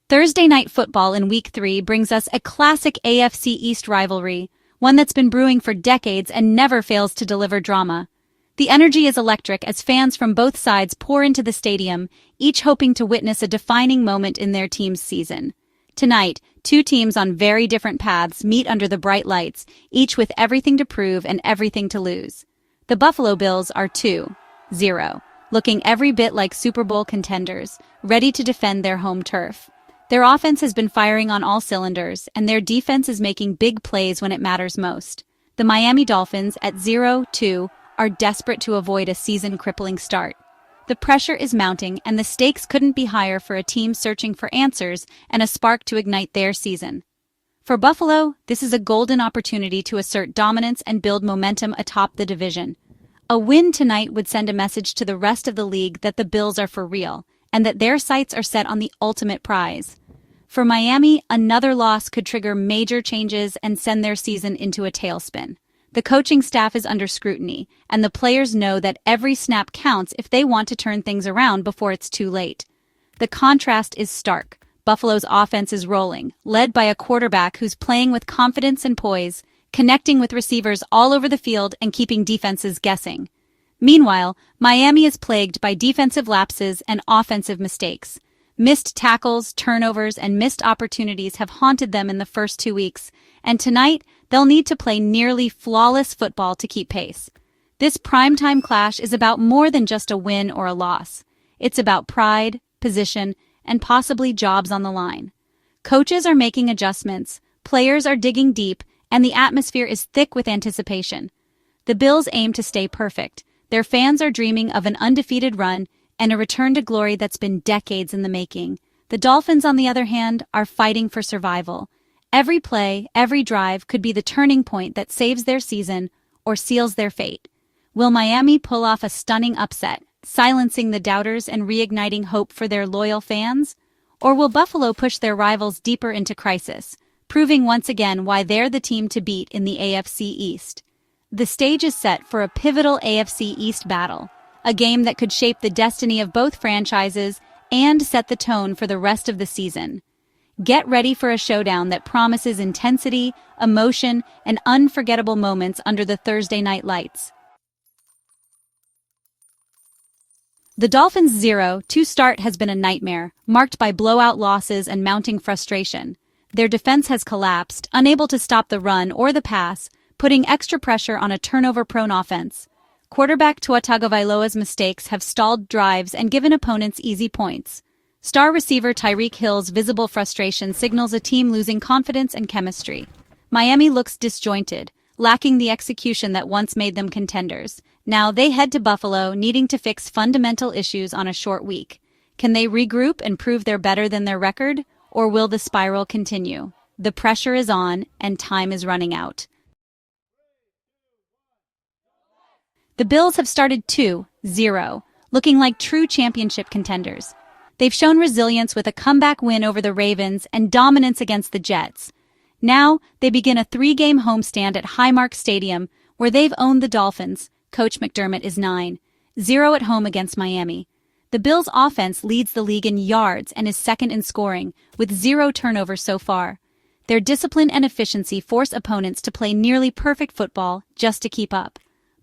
Thursday Night Football in Week 3 brings us a classic AFC East rivalry, one that's been brewing for decades and never fails to deliver drama. The energy is electric as fans from both sides pour into the stadium, each hoping to witness a defining moment in their team's season. Tonight, two teams on very different paths meet under the bright lights, each with everything to prove and everything to lose. The Buffalo Bills are 2-0, looking every bit like Super Bowl contenders, ready to defend their home turf. Their offense has been firing on all cylinders, and their defense is making big plays when it matters most. The Miami Dolphins, at 0-2, are desperate to avoid a season-crippling start. The pressure is mounting, and the stakes couldn't be higher for a team searching for answers and a spark to ignite their season. For Buffalo, this is a golden opportunity to assert dominance and build momentum atop the division. A win tonight would send a message to the rest of the league that the Bills are for real, and that their sights are set on the ultimate prize. For Miami, another loss could trigger major changes and send their season into a tailspin. The coaching staff is under scrutiny, and the players know that every snap counts if they want to turn things around before it's too late. The contrast is stark. Buffalo's offense is rolling, led by a quarterback who's playing with confidence and poise, connecting with receivers all over the field and keeping defenses guessing. Meanwhile, Miami is plagued by defensive lapses and offensive mistakes. Missed tackles, turnovers, and missed opportunities have haunted them in the first 2 weeks, and tonight they'll need to play nearly flawless football to keep pace. This primetime clash is about more than just a win or a loss. It's about pride, position, and possibly jobs on the line. Coaches are making adjustments, players are digging deep, and the atmosphere is thick with anticipation. The Bills aim to stay perfect. Their fans are dreaming of an undefeated run and a return to glory that's been decades in the making. The Dolphins, on the other hand, are fighting for survival. Every play, every drive could be the turning point that saves their season or seals their fate. Will Miami pull off a stunning upset, silencing the doubters and reigniting hope for their loyal fans? Or will Buffalo push their rivals deeper into crisis, proving once again why they're the team to beat in the AFC East? The stage is set for a pivotal AFC East battle, a game that could shape the destiny of both franchises and set the tone for the rest of the season. Get ready for a showdown that promises intensity, emotion, and unforgettable moments under the Thursday night lights. The Dolphins' 0-2 start has been a nightmare, marked by blowout losses and mounting frustration. Their defense has collapsed, unable to stop the run or the pass, putting extra pressure on a turnover-prone offense. Quarterback Tuatagovailoa's mistakes have stalled drives and given opponents easy points. Star receiver Tyreek Hill's visible frustration signals a team losing confidence and chemistry. Miami looks disjointed, lacking the execution that once made them contenders. Now they head to Buffalo, needing to fix fundamental issues on a short week. Can they regroup and prove they're better than their record, or will the spiral continue? The pressure is on, and time is running out. The Bills have started 2-0, looking like true championship contenders. They've shown resilience with a comeback win over the Ravens and dominance against the Jets. Now, they begin a 3-game homestand at Highmark Stadium, where they've owned the Dolphins. Coach McDermott is 9-0 at home against Miami. The Bills' offense leads the league in yards and is second in scoring, with 0 turnovers so far. Their discipline and efficiency force opponents to play nearly perfect football just to keep up.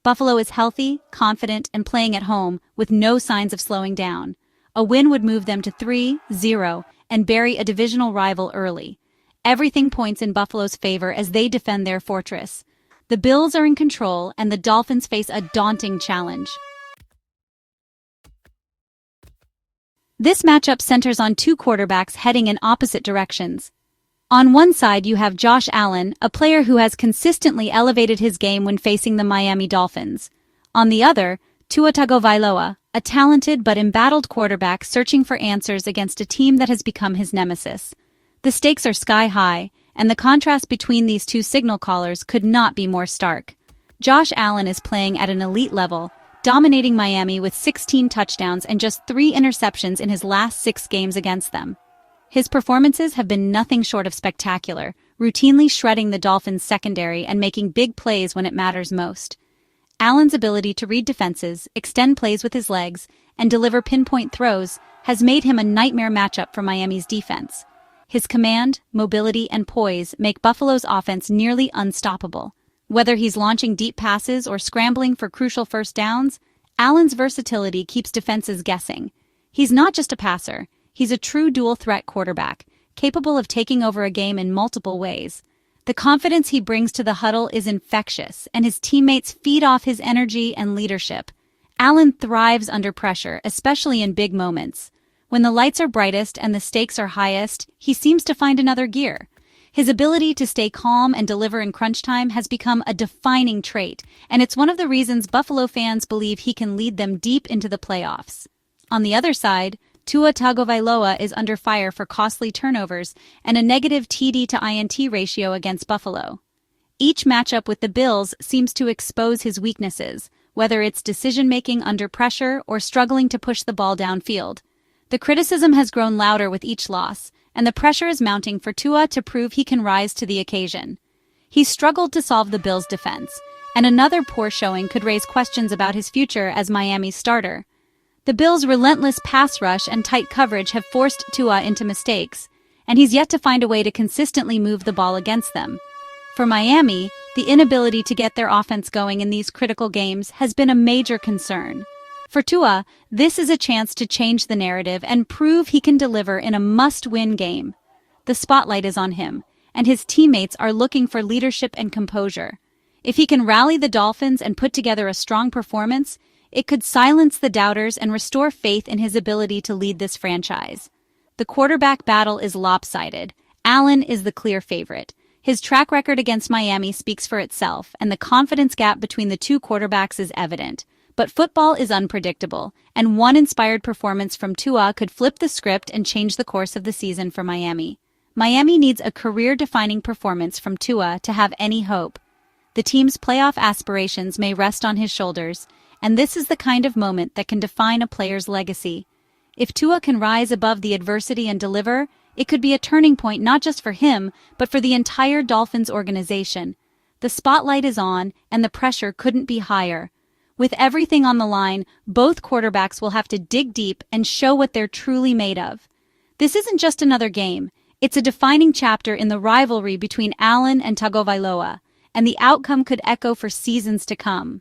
Buffalo is healthy, confident, and playing at home with no signs of slowing down. A win would move them to 3-0 and bury a divisional rival early. Everything points in Buffalo's favor as they defend their fortress. The Bills are in control, and the Dolphins face a daunting challenge. This matchup centers on two quarterbacks heading in opposite directions. On one side, you have Josh Allen, a player who has consistently elevated his game when facing the Miami Dolphins. On the other, Tua Tagovailoa, a talented but embattled quarterback searching for answers against a team that has become his nemesis. The stakes are sky high, and the contrast between these two signal callers could not be more stark. Josh Allen is playing at an elite level, dominating Miami with 16 touchdowns and just 3 interceptions in his last 6 games against them. His performances have been nothing short of spectacular, routinely shredding the Dolphins' secondary and making big plays when it matters most. Allen's ability to read defenses, extend plays with his legs, and deliver pinpoint throws has made him a nightmare matchup for Miami's defense. His command, mobility, and poise make Buffalo's offense nearly unstoppable. Whether he's launching deep passes or scrambling for crucial first downs, Allen's versatility keeps defenses guessing. He's not just a passer, he's a true dual-threat quarterback, capable of taking over a game in multiple ways. The confidence he brings to the huddle is infectious, and his teammates feed off his energy and leadership. Allen thrives under pressure, especially in big moments. When the lights are brightest and the stakes are highest, he seems to find another gear. His ability to stay calm and deliver in crunch time has become a defining trait, and it's one of the reasons Buffalo fans believe he can lead them deep into the playoffs. On the other side, Tuatagovailoa is under fire for costly turnovers and a negative TD to INT ratio against Buffalo. Each matchup with the Bills seems to expose his weaknesses, whether it's decision-making under pressure or struggling to push the ball downfield. The criticism has grown louder with each loss, and the pressure is mounting for Tua to prove he can rise to the occasion. He struggled to solve the Bills' defense, and another poor showing could raise questions about his future as Miami's starter. The Bills' relentless pass rush and tight coverage have forced Tua into mistakes, and he's yet to find a way to consistently move the ball against them. For Miami, the inability to get their offense going in these critical games has been a major concern. For Tua, this is a chance to change the narrative and prove he can deliver in a must-win game. The spotlight is on him, and his teammates are looking for leadership and composure. If he can rally the Dolphins and put together a strong performance, it could silence the doubters and restore faith in his ability to lead this franchise. The quarterback battle is lopsided. Allen is the clear favorite. His track record against Miami speaks for itself, and the confidence gap between the two quarterbacks is evident. But football is unpredictable, and one inspired performance from Tua could flip the script and change the course of the season for Miami. Miami needs a career-defining performance from Tua to have any hope. The team's playoff aspirations may rest on his shoulders, and this is the kind of moment that can define a player's legacy. If Tua can rise above the adversity and deliver, it could be a turning point not just for him, but for the entire Dolphins organization. The spotlight is on, and the pressure couldn't be higher. With everything on the line, both quarterbacks will have to dig deep and show what they're truly made of. This isn't just another game. It's a defining chapter in the rivalry between Allen and Tagovailoa, and the outcome could echo for seasons to come.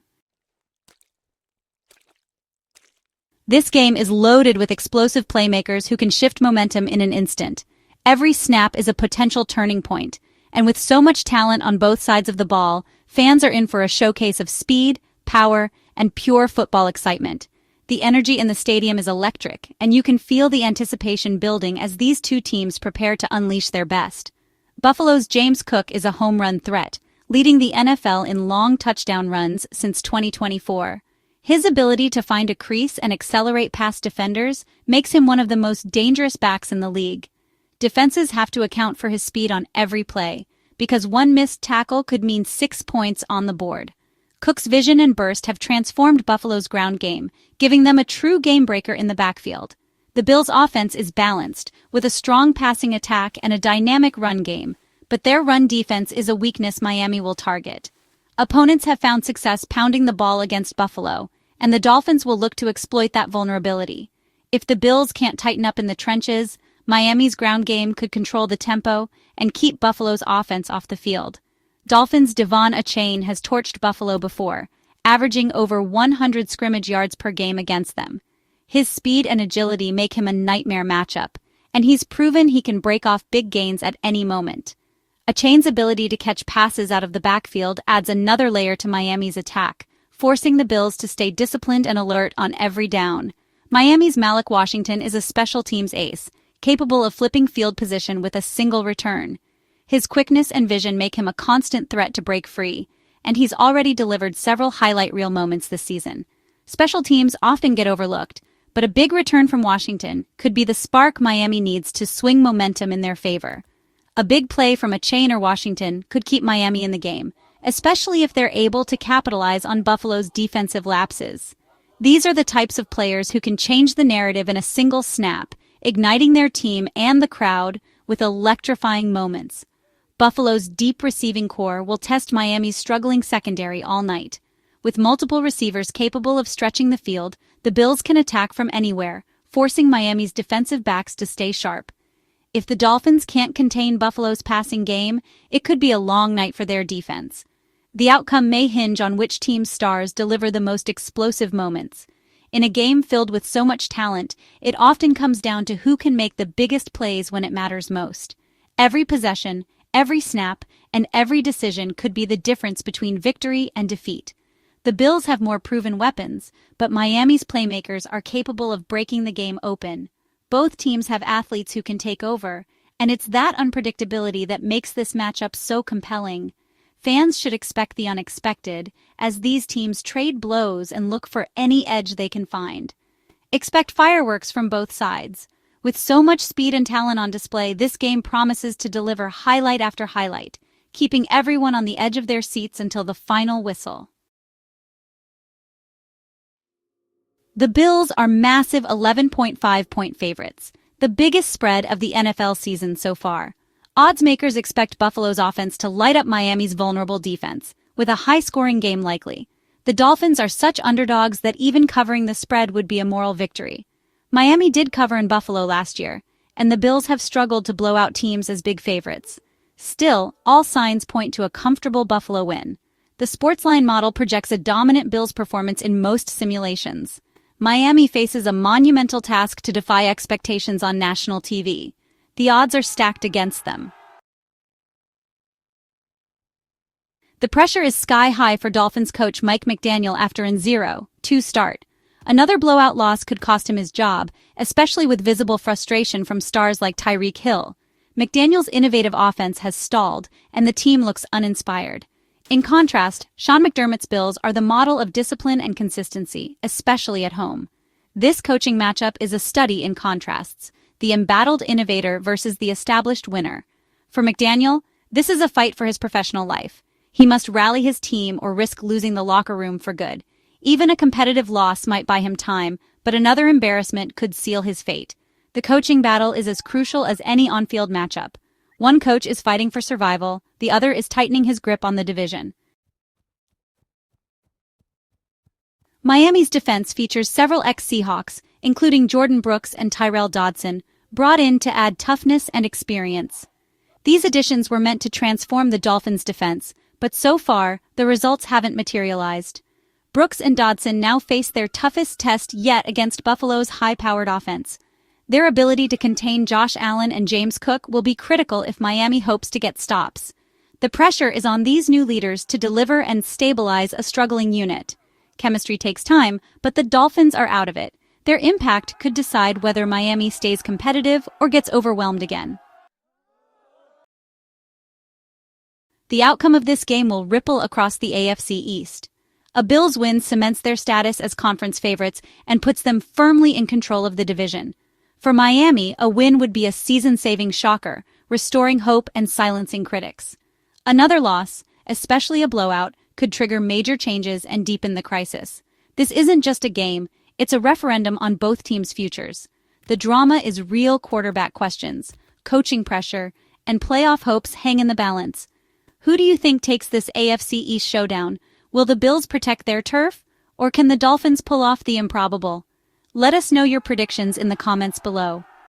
This game is loaded with explosive playmakers who can shift momentum in an instant. Every snap is a potential turning point, and with so much talent on both sides of the ball, fans are in for a showcase of speed, power, and pure football excitement. The energy in the stadium is electric, and you can feel the anticipation building as these two teams prepare to unleash their best. Buffalo's James Cook is a home run threat, leading the NFL in long touchdown runs since 2024. His ability to find a crease and accelerate past defenders makes him one of the most dangerous backs in the league. Defenses have to account for his speed on every play, because one missed tackle could mean 6 points on the board. Cook's vision and burst have transformed Buffalo's ground game, giving them a true game-breaker in the backfield. The Bills' offense is balanced, with a strong passing attack and a dynamic run game, but their run defense is a weakness Miami will target. Opponents have found success pounding the ball against Buffalo, and the Dolphins will look to exploit that vulnerability. If the Bills can't tighten up in the trenches, Miami's ground game could control the tempo and keep Buffalo's offense off the field. Dolphins' devonachane has torched Buffalo before, averaging over 100 scrimmage yards per game against them. His speed and agility make him a nightmare matchup, and he's proven he can break off big gains at any moment. Achane's ability to catch passes out of the backfield adds another layer to Miami's attack, forcing the Bills to stay disciplined and alert on every down. Miami's Malik Washington is a special teams ace, capable of flipping field position with a single return. His quickness and vision make him a constant threat to break free, and he's already delivered several highlight reel moments this season. Special teams often get overlooked, but a big return from Washington could be the spark Miami needs to swing momentum in their favor. A big play from Achane or Washington could keep Miami in the game, especially if they're able to capitalize on Buffalo's defensive lapses. These are the types of players who can change the narrative in a single snap, igniting their team and the crowd with electrifying moments. Buffalo's deep receiving core will test Miami's struggling secondary all night. With multiple receivers capable of stretching the field, the Bills can attack from anywhere, forcing Miami's defensive backs to stay sharp. If the Dolphins can't contain Buffalo's passing game, it could be a long night for their defense. The outcome may hinge on which team's stars deliver the most explosive moments. In a game filled with so much talent, it often comes down to who can make the biggest plays when it matters most. Every possession, every snap, and every decision could be the difference between victory and defeat. The Bills have more proven weapons, but Miami's playmakers are capable of breaking the game open. Both teams have athletes who can take over, and it's that unpredictability that makes this matchup so compelling. Fans should expect the unexpected, as these teams trade blows and look for any edge they can find. Expect fireworks from both sides. With so much speed and talent on display, this game promises to deliver highlight after highlight, keeping everyone on the edge of their seats until the final whistle. The Bills are massive 11.5-point favorites, the biggest spread of the NFL season so far. Odds makers expect Buffalo's offense to light up Miami's vulnerable defense, with a high-scoring game likely. The Dolphins are such underdogs that even covering the spread would be a moral victory. Miami did cover in Buffalo last year, and the Bills have struggled to blow out teams as big favorites. Still, all signs point to a comfortable Buffalo win. The Sportsline model projects a dominant Bills performance in most simulations. Miami faces a monumental task to defy expectations on national TV. The odds are stacked against them. The pressure is sky-high for Dolphins coach Mike McDaniel after an 0-2 start. Another blowout loss could cost him his job, especially with visible frustration from stars like Tyreek Hill. McDaniel's innovative offense has stalled, and the team looks uninspired. In contrast, Sean McDermott's Bills are the model of discipline and consistency, especially at home. This coaching matchup is a study in contrasts, the embattled innovator versus the established winner. For McDaniel, this is a fight for his professional life. He must rally his team or risk losing the locker room for good. Even a competitive loss might buy him time, but another embarrassment could seal his fate. The coaching battle is as crucial as any on-field matchup. One coach is fighting for survival, the other is tightening his grip on the division. Miami's defense features several ex-Seahawks, including Jordan Brooks and Tyrell Dodson, brought in to add toughness and experience. These additions were meant to transform the Dolphins' defense, but so far, the results haven't materialized. Brooks and Dodson now face their toughest test yet against Buffalo's high-powered offense. Their ability to contain Josh Allen and James Cook will be critical if Miami hopes to get stops. The pressure is on these new leaders to deliver and stabilize a struggling unit. Chemistry takes time, but the Dolphins are out of it. Their impact could decide whether Miami stays competitive or gets overwhelmed again. The outcome of this game will ripple across the AFC East. A Bills win cements their status as conference favorites and puts them firmly in control of the division. For Miami, a win would be a season-saving shocker, restoring hope and silencing critics. Another loss, especially a blowout, could trigger major changes and deepen the crisis. This isn't just a game, it's a referendum on both teams' futures. The drama is real quarterback questions, coaching pressure, and playoff hopes hang in the balance. Who do you think takes this AFC East showdown? Will the Bills protect their turf, or can the Dolphins pull off the improbable? Let us know your predictions in the comments below.